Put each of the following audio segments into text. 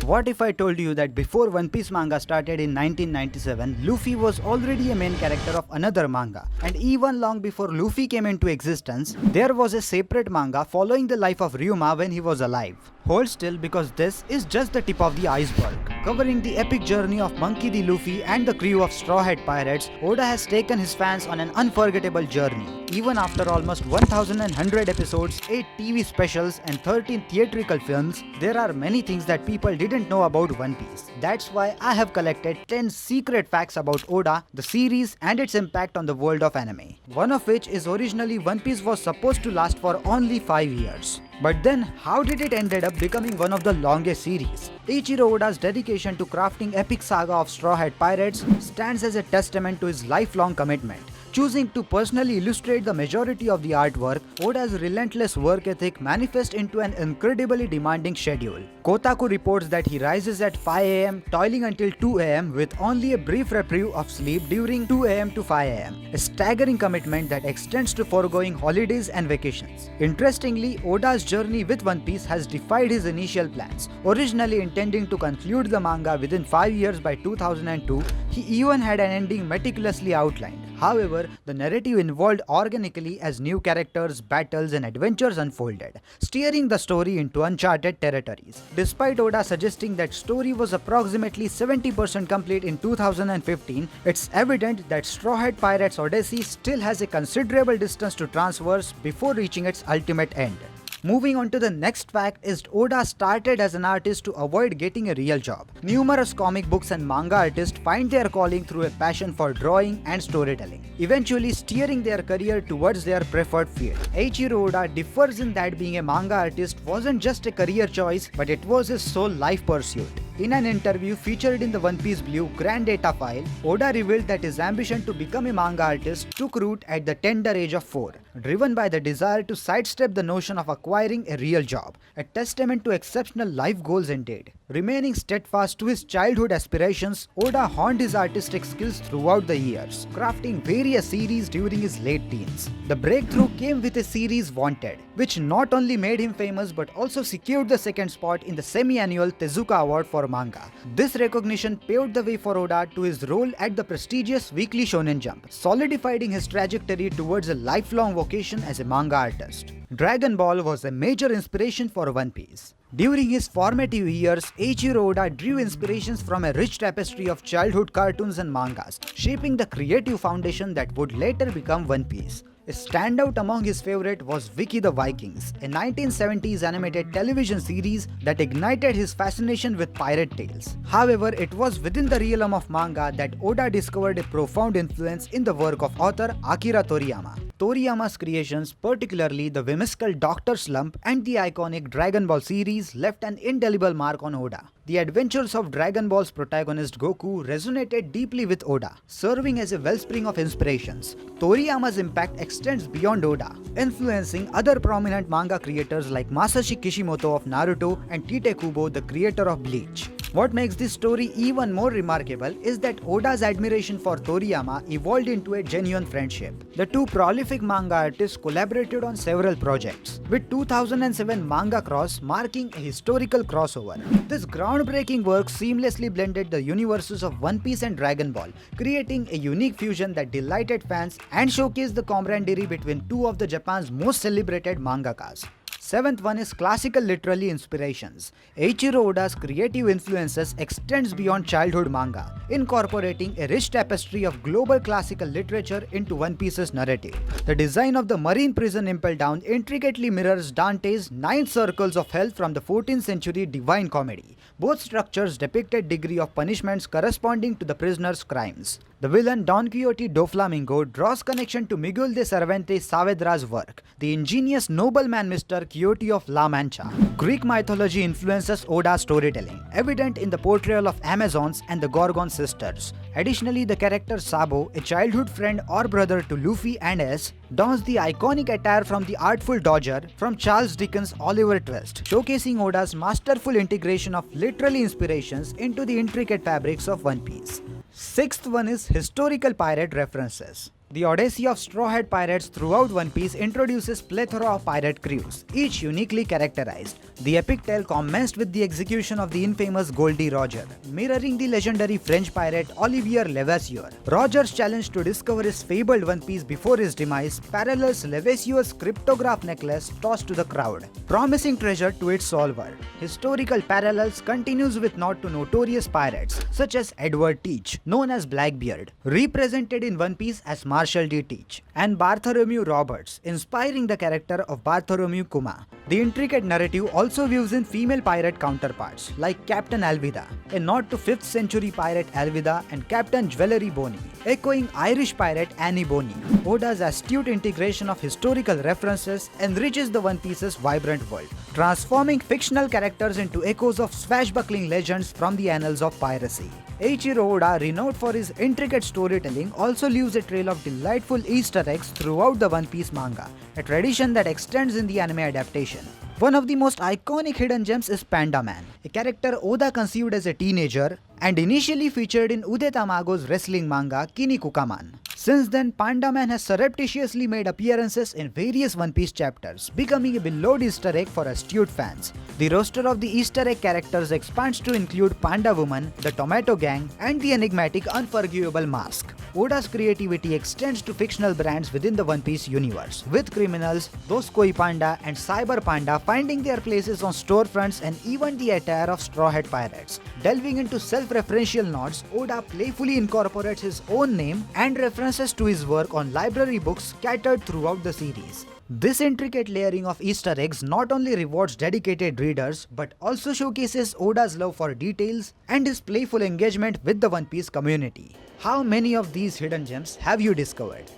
What if I told you that before One Piece manga started in 1997, Luffy was already a main character of another manga, and even long before Luffy came into existence, there was a separate manga following the life of Ryuma when he was alive. Hold still, because this is just the tip of the iceberg. Covering the epic journey of Monkey D. Luffy and the crew of Straw Hat Pirates, Oda has taken his fans on an unforgettable journey. Even after almost 1100 episodes, 8 TV specials and 13 theatrical films, there are many things that people didn't know about One Piece. That's why I have collected 10 secret facts about Oda, the series and its impact on the world of anime. One of which is originally One Piece was supposed to last for only 5 years. But then, how did it ended up becoming one of the longest series? Eiichiro Oda's dedication to crafting epic saga of Straw Hat Pirates stands as a testament to his lifelong commitment. Choosing to personally illustrate the majority of the artwork, Oda's relentless work ethic manifests into an incredibly demanding schedule. Kotaku reports that he rises at 5 am, toiling until 2 am with only a brief reprieve of sleep during 2 am to 5 am, a staggering commitment that extends to foregoing holidays and vacations. Interestingly, Oda's journey with One Piece has defied his initial plans. Originally intending to conclude the manga within 5 years by 2002, he even had an ending meticulously outlined. However, the narrative evolved organically as new characters, battles and adventures unfolded, steering the story into uncharted territories. Despite Oda suggesting that story was approximately 70% complete in 2015, it's evident that Straw Hat Pirates Odyssey still has a considerable distance to traverse before reaching its ultimate end. Moving on to the next fact is Oda started as an artist to avoid getting a real job. Numerous comic books and manga artists find their calling through a passion for drawing and storytelling, eventually steering their career towards their preferred field. Eiichiro Oda differs in that being a manga artist wasn't just a career choice, but it was his sole life pursuit. In an interview featured in the One Piece Blue Grand Data file, Oda revealed that his ambition to become a manga artist took root at the tender age of 4, driven by the desire to sidestep the notion of acquiring a real job, a testament to exceptional life goals indeed. Remaining steadfast to his childhood aspirations, Oda honed his artistic skills throughout the years, crafting various series during his late teens. The breakthrough came with a series Wanted, which not only made him famous but also secured the second spot in the semi-annual Tezuka Award for manga. This recognition paved the way for Oda to his role at the prestigious Weekly Shonen Jump, solidifying his trajectory towards a lifelong vocation as a manga artist. Dragon Ball was a major inspiration for One Piece. During his formative years, Eiichiro Oda drew inspirations from a rich tapestry of childhood cartoons and mangas, shaping the creative foundation that would later become One Piece. A standout among his favorite was Vicky the Vikings, a 1970s animated television series that ignited his fascination with pirate tales. However, it was within the realm of manga that Oda discovered a profound influence in the work of author Akira Toriyama. Toriyama's creations, particularly the whimsical Dr. Slump and the iconic Dragon Ball series, left an indelible mark on Oda. The adventures of Dragon Ball's protagonist Goku resonated deeply with Oda, serving as a wellspring of inspirations. Toriyama's impact extends beyond Oda, influencing other prominent manga creators like Masashi Kishimoto of Naruto and Tite Kubo, the creator of Bleach. What makes this story even more remarkable is that Oda's admiration for Toriyama evolved into a genuine friendship. The two prolific manga artists collaborated on several projects, with 2007 Manga Cross marking a historical crossover. This groundbreaking work seamlessly blended the universes of One Piece and Dragon Ball, creating a unique fusion that delighted fans and showcased the camaraderie between two of Japan's most celebrated mangakas. Seventh one is classical literary inspirations. Eiichiro Oda's creative influences extends beyond childhood manga, incorporating a rich tapestry of global classical literature into One Piece's narrative. The design of the marine prison Impel Down intricately mirrors Dante's 9 circles of hell from the 14th century Divine Comedy. Both structures depicted degree of punishments corresponding to the prisoner's crimes. The villain Don Quixote do Flamingo draws connection to Miguel de Cervantes Saavedra's work, the ingenious nobleman Mr. Quixote of La Mancha. Greek mythology influences Oda's storytelling, evident in the portrayal of Amazons and the Gorgon sisters. Additionally, the character Sabo, a childhood friend or brother to Luffy and S, dons the iconic attire from The Artful Dodger from Charles Dickens' Oliver Twist, showcasing Oda's masterful integration of literary inspirations into the intricate fabrics of One Piece. Sixth one is historical pirate references. The Odyssey of Straw Hat Pirates throughout One Piece introduces plethora of pirate crews, each uniquely characterized. The epic tale commenced with the execution of the infamous Goldie Roger, mirroring the legendary French pirate Olivier Levasseur. Roger's challenge to discover his fabled One Piece before his demise parallels Levasseur's cryptograph necklace tossed to the crowd, promising treasure to its solver. Historical parallels continues with nod to notorious pirates such as Edward Teach, known as Blackbeard, represented in One Piece as Marshall D. Teach, and Bartholomew Roberts, inspiring the character of Bartholomew Kuma. The intricate narrative also views in female pirate counterparts like Captain Alvida, a nod to 5th century pirate Alvida, and Captain Jewellery Boney, echoing Irish pirate Annie Boney. Oda's astute integration of historical references enriches the One Piece's vibrant world, transforming fictional characters into echoes of swashbuckling legends from the annals of piracy. Eiichiro Oda, renowned for his intricate storytelling, also leaves a trail of delightful Easter eggs throughout the One Piece manga, a tradition that extends in the anime adaptation. One of the most iconic hidden gems is Panda Man, a character Oda conceived as a teenager and initially featured in Ude Tamago's wrestling manga Kinnikukaman. Since then, Panda Man has surreptitiously made appearances in various One Piece chapters, becoming a beloved Easter egg for astute fans. The roster of the Easter egg characters expands to include Panda Woman, the Tomato Gang, and the enigmatic Unforgivable Mask. Oda's creativity extends to fictional brands within the One Piece universe, with criminals, Doskoi Panda, and Cyber Panda finding their places on storefronts and even the attire of Straw Hat Pirates. Delving into self-referential nods, Oda playfully incorporates his own name and references to his work on library books scattered throughout the series. This intricate layering of Easter eggs not only rewards dedicated readers but also showcases Oda's love for details and his playful engagement with the One Piece community. How many of these hidden gems have you discovered?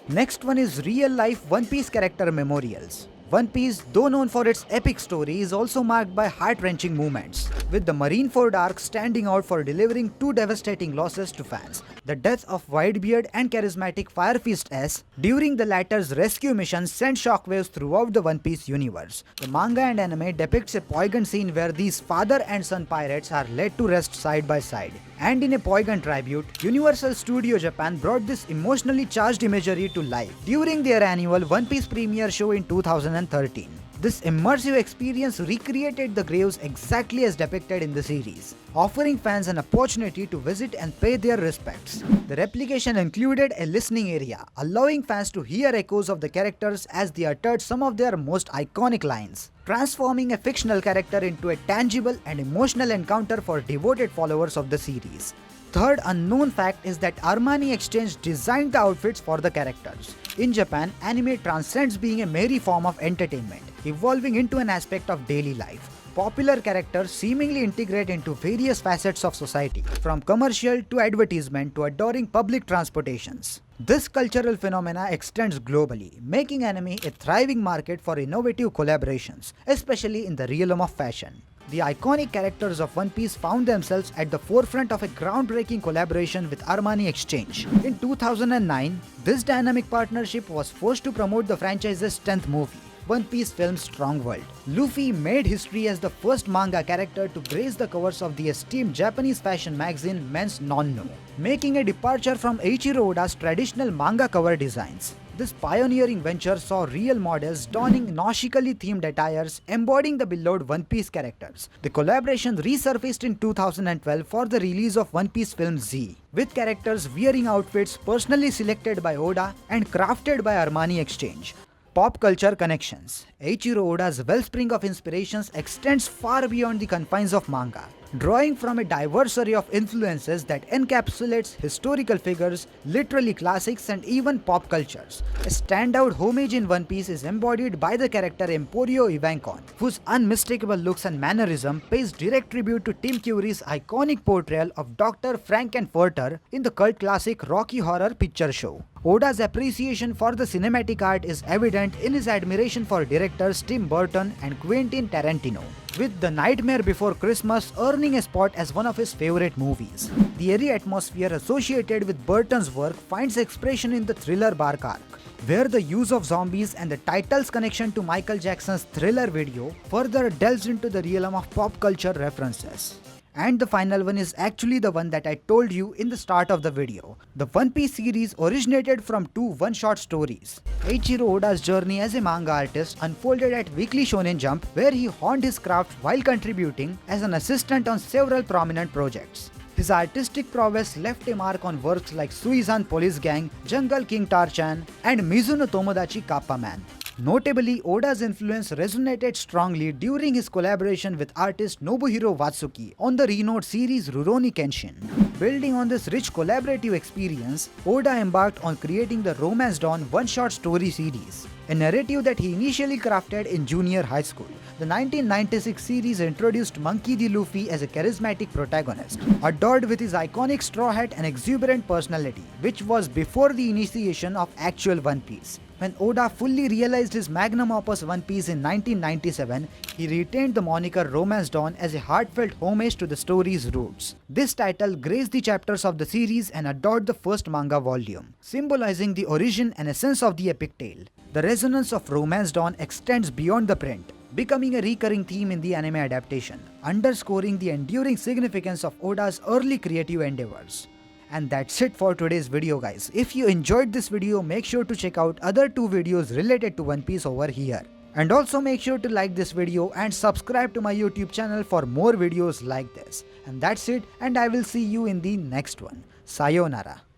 Next one is real-life One Piece character memorials. One Piece, though known for its epic story, is also marked by heart-wrenching moments, with the Marineford arc standing out for delivering two devastating losses to fans: the death of Whitebeard and charismatic Fire Fist S during the latter's rescue mission sent shockwaves throughout the One Piece universe. The manga and anime depicts a poignant scene where these father and son pirates are laid to rest side by side. And in a poignant tribute, Universal Studio Japan brought this emotionally charged imagery to life during their annual One Piece premiere show in 2013. This immersive experience recreated the graves exactly as depicted in the series, offering fans an opportunity to visit and pay their respects. The replication included a listening area, allowing fans to hear echoes of the characters as they uttered some of their most iconic lines, transforming a fictional character into a tangible and emotional encounter for devoted followers of the series. Third unknown fact is that Armani Exchange designed the outfits for the characters. In Japan, anime transcends being a merry form of entertainment, evolving into an aspect of daily life. Popular characters seemingly integrate into various facets of society, from commercial to advertisement to adoring public transportations. This cultural phenomena extends globally, making anime a thriving market for innovative collaborations, especially in the realm of fashion. The iconic characters of One Piece found themselves at the forefront of a groundbreaking collaboration with Armani Exchange. In 2009, this dynamic partnership was forced to promote the franchise's 10th movie, One Piece film's Strong World. Luffy made history as the first manga character to grace the covers of the esteemed Japanese fashion magazine Men's Nonno, making a departure from Eiichiro Oda's traditional manga cover designs. This pioneering venture saw real models donning nautically themed attires embodying the beloved One Piece characters. The collaboration resurfaced in 2012 for the release of One Piece film Z, with characters wearing outfits personally selected by Oda and crafted by Armani Exchange. Pop culture connections. Eiichiro Oda's wellspring of inspirations extends far beyond the confines of manga, drawing from a diverse array of influences that encapsulates historical figures, literary classics, and even pop cultures. A standout homage in One Piece is embodied by the character Emporio Ivankon, whose unmistakable looks and mannerism pays direct tribute to Tim Curry's iconic portrayal of Dr. Frankenfurter in the cult classic Rocky Horror Picture Show. Oda's appreciation for the cinematic art is evident in his admiration for directors Tim Burton and Quentin Tarantino, with The Nightmare Before Christmas earning a spot as one of his favorite movies. The eerie atmosphere associated with Burton's work finds expression in the Thriller Bark arc, where the use of zombies and the title's connection to Michael Jackson's Thriller video further delves into the realm of pop culture references. And the final one is actually the one that I told you in the start of the video. The One Piece series originated from two one-shot stories. Eiichiro Oda's journey as a manga artist unfolded at Weekly Shonen Jump, where he honed his craft while contributing as an assistant on several prominent projects. His artistic prowess left a mark on works like Suizan Police Gang, Jungle King Tarchan, and Mizuno Tomodachi Kappa Man. Notably, Oda's influence resonated strongly during his collaboration with artist Nobuhiro Watsuki on the renowned series Rurouni Kenshin. Building on this rich collaborative experience, Oda embarked on creating the Romance Dawn one-shot story series, a narrative that he initially crafted in junior high school. The 1996 series introduced Monkey D. Luffy as a charismatic protagonist, adored with his iconic straw hat and exuberant personality, which was before the initiation of actual One Piece. When Oda fully realized his magnum opus One Piece in 1997, he retained the moniker Romance Dawn as a heartfelt homage to the story's roots. This title graced the chapters of the series and adorned the first manga volume, symbolizing the origin and essence of the epic tale. The resonance of Romance Dawn extends beyond the print, becoming a recurring theme in the anime adaptation, underscoring the enduring significance of Oda's early creative endeavors. And that's it for today's video, guys. If you enjoyed this video, make sure to check out other two videos related to One Piece over here. And also make sure to like this video and subscribe to my YouTube channel for more videos like this. And that's it, and I will see you in the next one. Sayonara.